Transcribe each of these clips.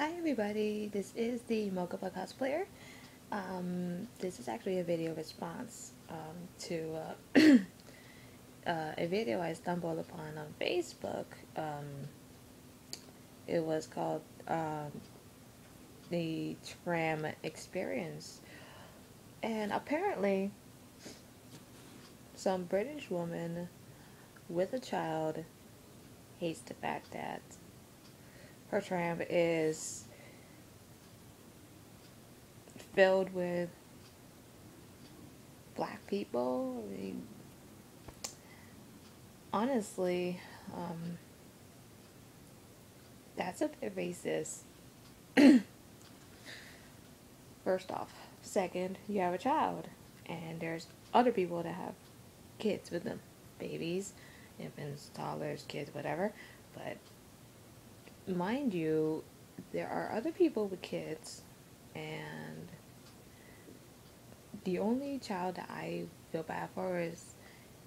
Hi everybody, this is the Mocha Cosplayer. This is actually a video response to a video I stumbled upon on Facebook. It was called the Tram experience, and apparently some British woman with a child hates the fact that her tram is filled with black people. I mean, honestly, that's a bit racist. First off. Second, you have a child, and there's other people that have kids with them. Babies, infants, toddlers, kids, whatever. But mind you, there are other people with kids, and the only child that I feel bad for is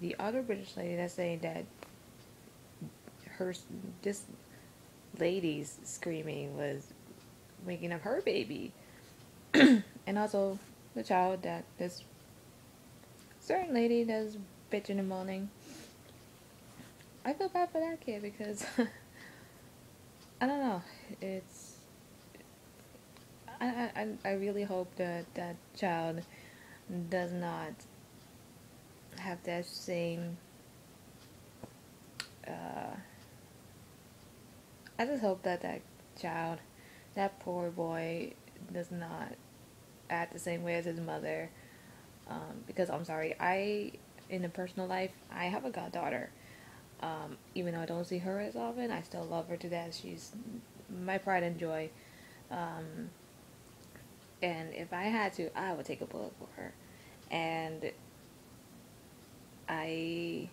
the other British lady that's saying that her this lady's screaming was waking up her baby, and also the child that this certain lady that's bitching and moaning. I feel bad for that kid because I don't know. It's I really hope that that child does not have that same. I just hope that that child, that poor boy, does not act the same way as his mother. Because I'm sorry, in a personal life, I have a goddaughter. Even though I don't see her as often, I still love her to death. She's my pride and joy. Um, and if I had to, I would take a bullet for her. And I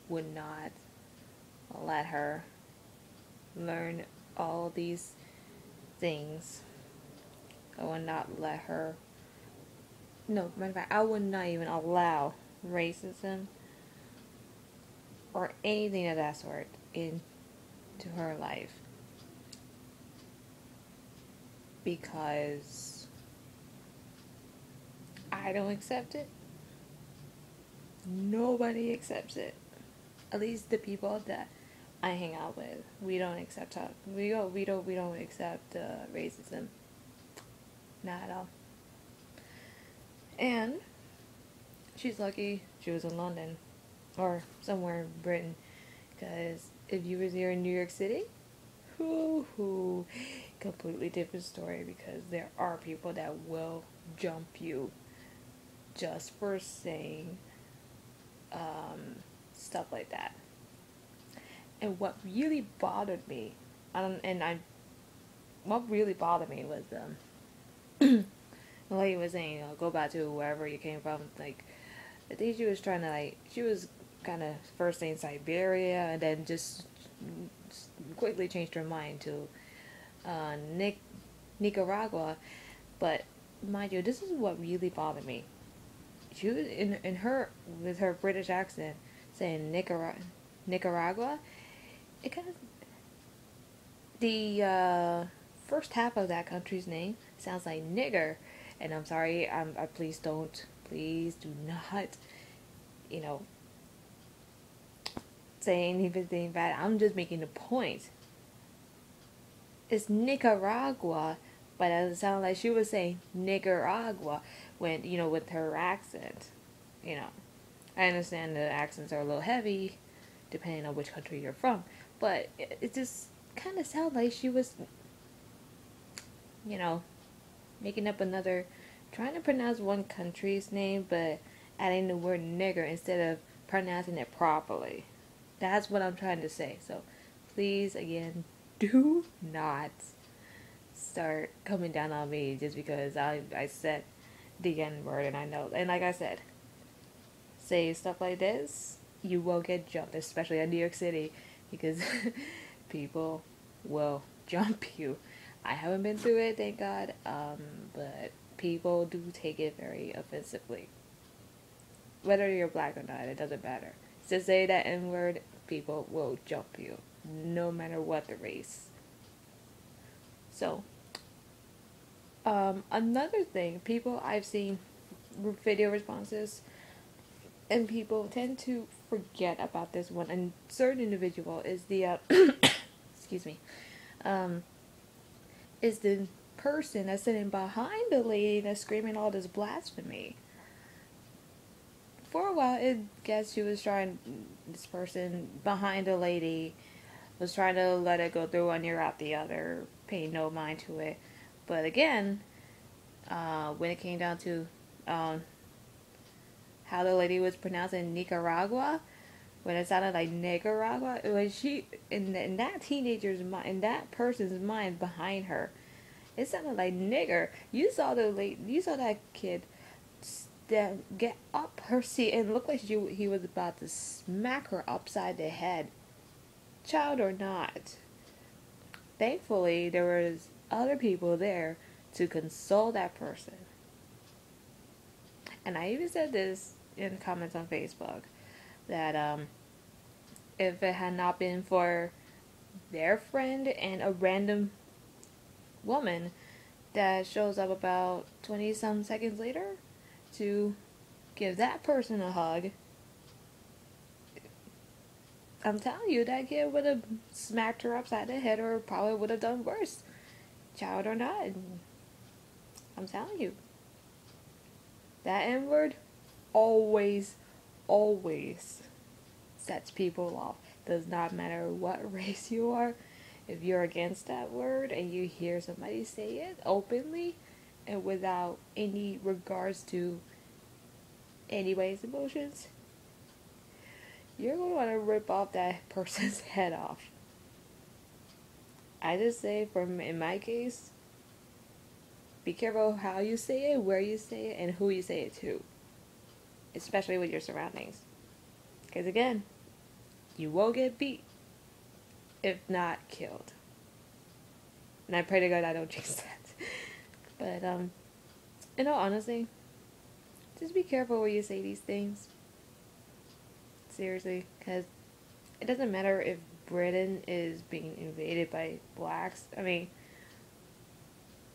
would not let her learn all these things. I would not let her. No, matter of fact, I would not even allow racism or anything of that sort into her life, because I don't accept it. Nobody accepts it. At least the people that I hang out with, we don't accept talk. We don't accept racism. Not at all. And she's lucky she was in London or somewhere in Britain, because if you was here in New York City, whoo, completely different story, because there are people that will jump you just for saying stuff like that. And what really bothered me, what really bothered me was the lady was saying, go back to wherever you came from. Like, I think she was trying to, like, she was kind of first saying Siberia, and then just quickly changed her mind to Nicaragua. But mind you, this is what really bothered me. She was in her with her British accent saying Nicaragua. It kind of the first half of that country's name sounds like nigger, and I'm sorry. I please do not, you know, say anything bad. I'm just making a point. It's Nicaragua, but it sounded like she was saying Nicaragua when, with her accent. You know, I understand the accents are a little heavy, depending on which country you're from, but it just kind of sounded like she was, you know, making up another, trying to pronounce one country's name, but adding the word nigger instead of pronouncing it properly. That's what I'm trying to say. So please, again, do not start coming down on me just because I said the N word, and I know. And like I said, say stuff like this, you will get jumped, especially in New York City, because people will jump you. I haven't been through it, thank God, but people do take it very offensively. Whether you're black or not, it doesn't matter. To say that N word, people will jump you, no matter what the race. So, Another thing, people I've seen video responses, and people tend to forget about this one. And certain individual is the excuse me, um, is the person that's sitting behind the lady that's screaming all this blasphemy. For a while, it guess she was trying. This person behind the lady was trying to let it go through one ear out the other, paying no mind to it. But again, when it came down to um, how the lady was pronouncing Nicaragua, when it sounded like Nicaragua, it was she in that teenager's mind, in that person's mind behind her, it sounded like nigger. You saw you saw that kid get up her seat and look like he was about to smack her upside the head, child or not. Thankfully, there was other people there to console that person. And I even said this in comments on Facebook that if it had not been for their friend and a random woman that shows up about 20 some seconds later to give that person a hug, I'm telling you, that kid would have smacked her upside the head or probably would have done worse, child or not. I'm telling you, that N-word always, always sets people off. Does not matter what race you are. If you're against that word and you hear somebody say it openly and without any regards to anybody's emotions, you're going to want to rip off that person's head off. I just say, in my case, be careful how you say it, where you say it, and who you say it to. Especially with your surroundings. Because again, you will get beat, if not killed. And I pray to God I don't jinx that. But, in all honesty, just be careful where you say these things. Seriously, because it doesn't matter if Britain is being invaded by blacks. I mean,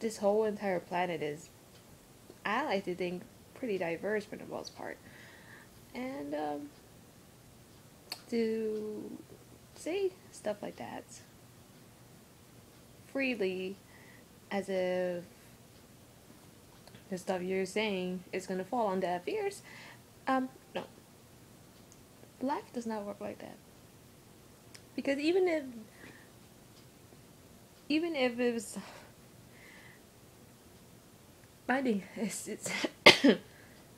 this whole entire planet is, I like to think, pretty diverse for the most part. And, to say stuff like that freely as if the stuff you're saying is going to fall on deaf ears, no. Life does not work like that. Because even if it was, my thing is, it's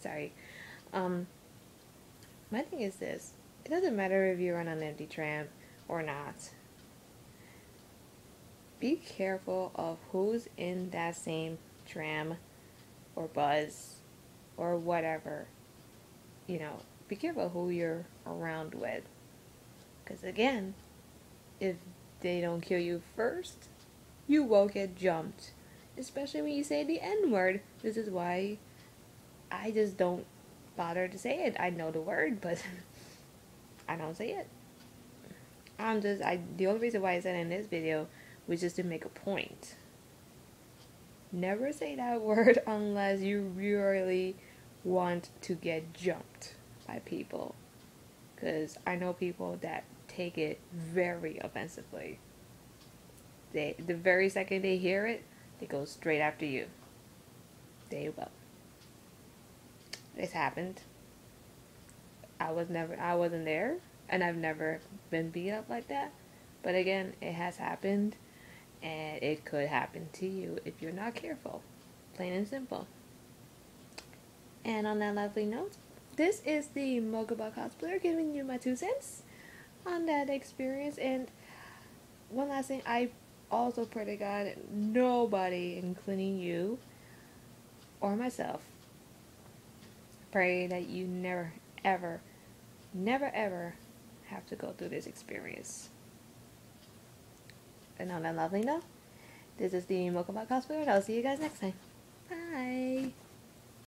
sorry, my thing is this: it doesn't matter if you're on an empty tram or not. Be careful of who's in that same tram or bus or whatever. You know, be careful who you're around with. Because again, if they don't kill you first, you will get jumped. Especially when you say the N-word. This is why I just don't bother to say it. I know the word, but I don't say it. The only reason why I said it in this video was just to make a point. Never say that word unless you really want to get jumped by people. Because I know people that take it very offensively. The very second they hear it, they go straight after you. They will. It's happened. I wasn't there, and I've never been beat up like that. But again, it has happened, and it could happen to you if you're not careful. Plain and simple. And on that lovely note, this is the Mokuba cosplayer giving you my 2 cents on that experience. And one last thing, I also pray to God nobody, including you or myself, pray that you never ever have to go through this experience. And on that lovely note, this is the Mokuba cosplayer, and I'll see you guys next time. Bye.